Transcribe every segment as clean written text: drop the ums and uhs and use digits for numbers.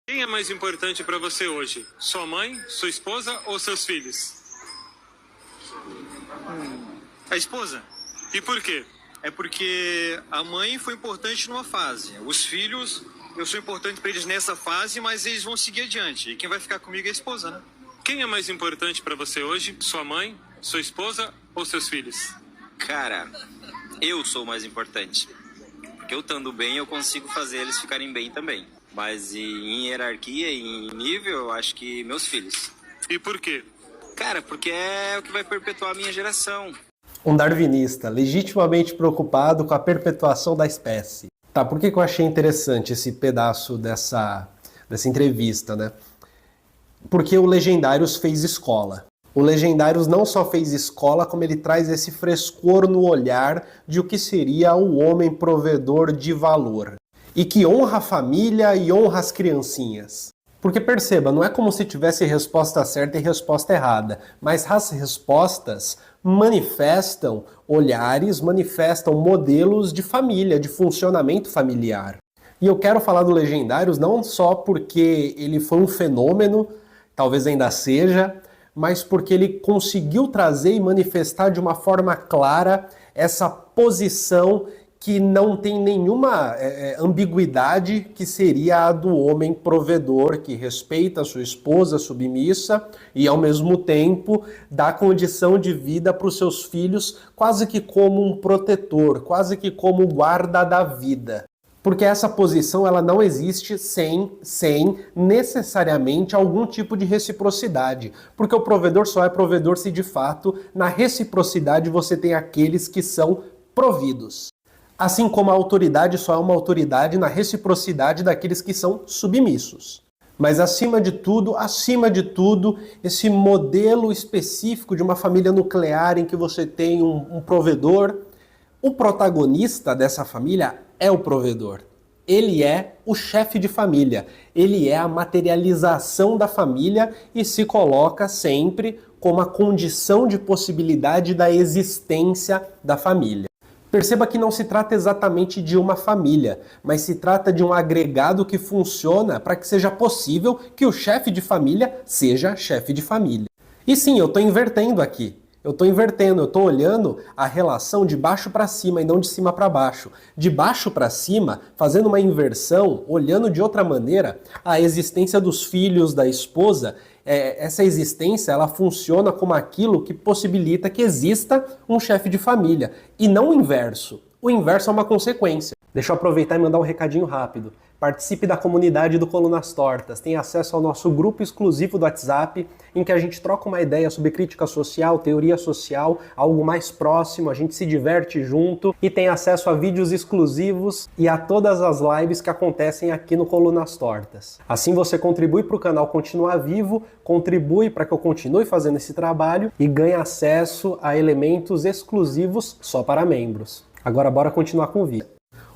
Quem é mais importante para você hoje? Sua mãe, sua esposa ou seus filhos? A esposa. E por quê? É porque a mãe foi importante numa fase. Os filhos, eu sou importante para eles nessa fase, mas eles vão seguir adiante. E quem vai ficar comigo é a esposa, né? Quem é mais importante para você hoje? Sua mãe, sua esposa ou seus filhos? Cara, eu sou o mais importante. Porque eu estando bem, eu consigo fazer eles ficarem bem também. Mas em hierarquia, em nível, eu acho que meus filhos. E por quê? Cara, porque é o que vai perpetuar a minha geração. Um darwinista, legitimamente preocupado com a perpetuação da espécie. Tá, por que eu achei interessante esse pedaço dessa entrevista, né? Porque o Legendários fez escola. O Legendários não só fez escola, como ele traz esse frescor no olhar de o que seria o homem provedor de valor. E que honra a família e honra as criancinhas. Porque perceba, não é como se tivesse resposta certa e resposta errada, mas as respostas manifestam olhares, manifestam modelos de família, de funcionamento familiar. E eu quero falar do Legendários não só porque ele foi um fenômeno, talvez ainda seja, mas porque ele conseguiu trazer e manifestar de uma forma clara essa posição que não tem nenhuma ambiguidade, que seria a do homem provedor, que respeita a sua esposa submissa e, ao mesmo tempo, dá condição de vida para os seus filhos quase que como um protetor, quase que como guarda da vida. Porque essa posição ela não existe sem necessariamente algum tipo de reciprocidade. Porque o provedor só é provedor se, de fato, na reciprocidade você tem aqueles que são providos. Assim como a autoridade só é uma autoridade na reciprocidade daqueles que são submissos. Mas acima de tudo, esse modelo específico de uma família nuclear em que você tem um provedor, o protagonista dessa família é o provedor. Ele é o chefe de família, ele é a materialização da família e se coloca sempre como a condição de possibilidade da existência da família. Perceba que não se trata exatamente de uma família, mas se trata de um agregado que funciona para que seja possível que o chefe de família seja chefe de família. E sim, eu estou invertendo aqui. Eu estou olhando a relação de baixo para cima e não de cima para baixo. De baixo para cima, fazendo uma inversão, olhando de outra maneira, a existência dos filhos, da esposa, essa existência ela funciona como aquilo que possibilita que exista um chefe de família, e não o inverso. O inverso é uma consequência. Deixa eu aproveitar e mandar um recadinho rápido. Participe da comunidade do Colunas Tortas, tem acesso ao nosso grupo exclusivo do WhatsApp, em que a gente troca uma ideia sobre crítica social, teoria social, algo mais próximo, a gente se diverte junto e tem acesso a vídeos exclusivos e a todas as lives que acontecem aqui no Colunas Tortas. Assim você contribui para o canal continuar vivo, contribui para que eu continue fazendo esse trabalho e ganha acesso a elementos exclusivos só para membros. Agora bora continuar com o vídeo.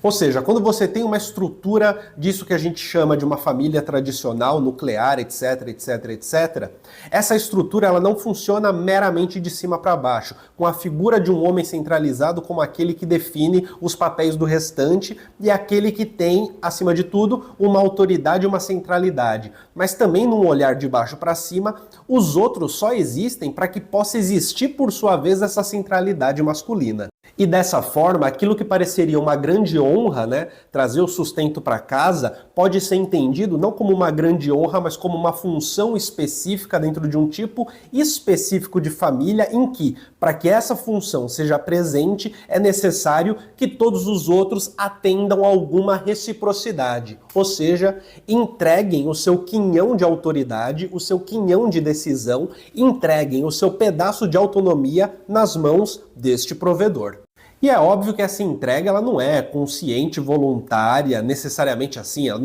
Ou seja, quando você tem uma estrutura disso que a gente chama de uma família tradicional, nuclear, etc, etc, etc, essa estrutura ela não funciona meramente de cima para baixo, com a figura de um homem centralizado como aquele que define os papéis do restante e aquele que tem, acima de tudo, uma autoridade e uma centralidade. Mas também num olhar de baixo para cima, os outros só existem para que possa existir, por sua vez, essa centralidade masculina. E dessa forma, aquilo que pareceria uma grande honra, né, trazer o sustento para casa, pode ser entendido não como uma grande honra, mas como uma função específica dentro de um tipo específico de família, em que, para que essa função seja presente, é necessário que todos os outros atendam a alguma reciprocidade. Ou seja, entreguem o seu quinhão de autoridade, o seu quinhão de decisão, entreguem o seu pedaço de autonomia nas mãos deste provedor. E é óbvio que essa entrega ela não é consciente, voluntária, necessariamente assim, ela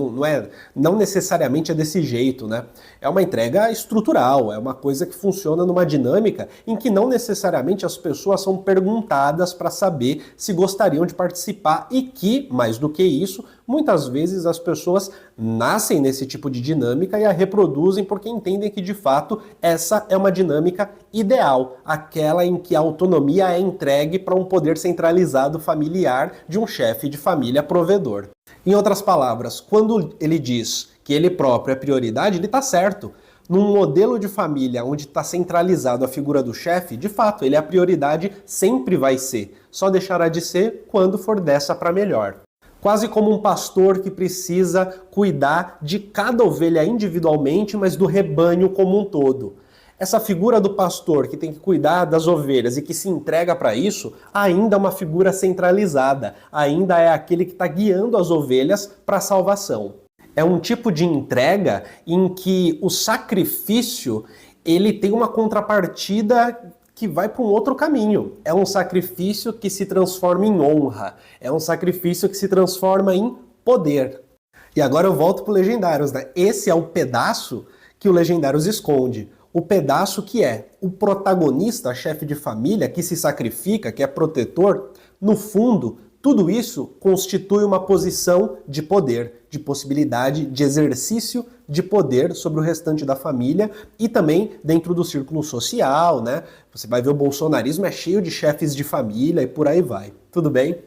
não necessariamente é desse jeito, né? É uma entrega estrutural, é uma coisa que funciona numa dinâmica em que não necessariamente as pessoas são perguntadas para saber se gostariam de participar e que, mais do que isso, muitas vezes as pessoas nascem nesse tipo de dinâmica e a reproduzem porque entendem que, de fato, essa é uma dinâmica ideal, aquela em que a autonomia é entregue para um poder centralizado familiar de um chefe de família provedor. Em outras palavras, quando ele diz que ele próprio é prioridade, ele está certo. Num modelo de família onde está centralizado a figura do chefe, de fato, ele é a prioridade, sempre vai ser. Só deixará de ser quando for dessa para melhor. Quase como um pastor que precisa cuidar de cada ovelha individualmente, mas do rebanho como um todo. Essa figura do pastor que tem que cuidar das ovelhas e que se entrega para isso, ainda é uma figura centralizada, ainda é aquele que está guiando as ovelhas para a salvação. É um tipo de entrega em que o sacrifício ele tem uma contrapartida que vai para um outro caminho. É um sacrifício que se transforma em honra. É um sacrifício que se transforma em poder. E agora eu volto para o Legendários, né? Esse é o pedaço que o Legendários esconde. O pedaço que é o protagonista, chefe de família, que se sacrifica, que é protetor. No fundo, tudo isso constitui uma posição de poder, de possibilidade de exercício de poder sobre o restante da família e também dentro do círculo social, né? Você vai ver o bolsonarismo é cheio de chefes de família e por aí vai. Tudo bem?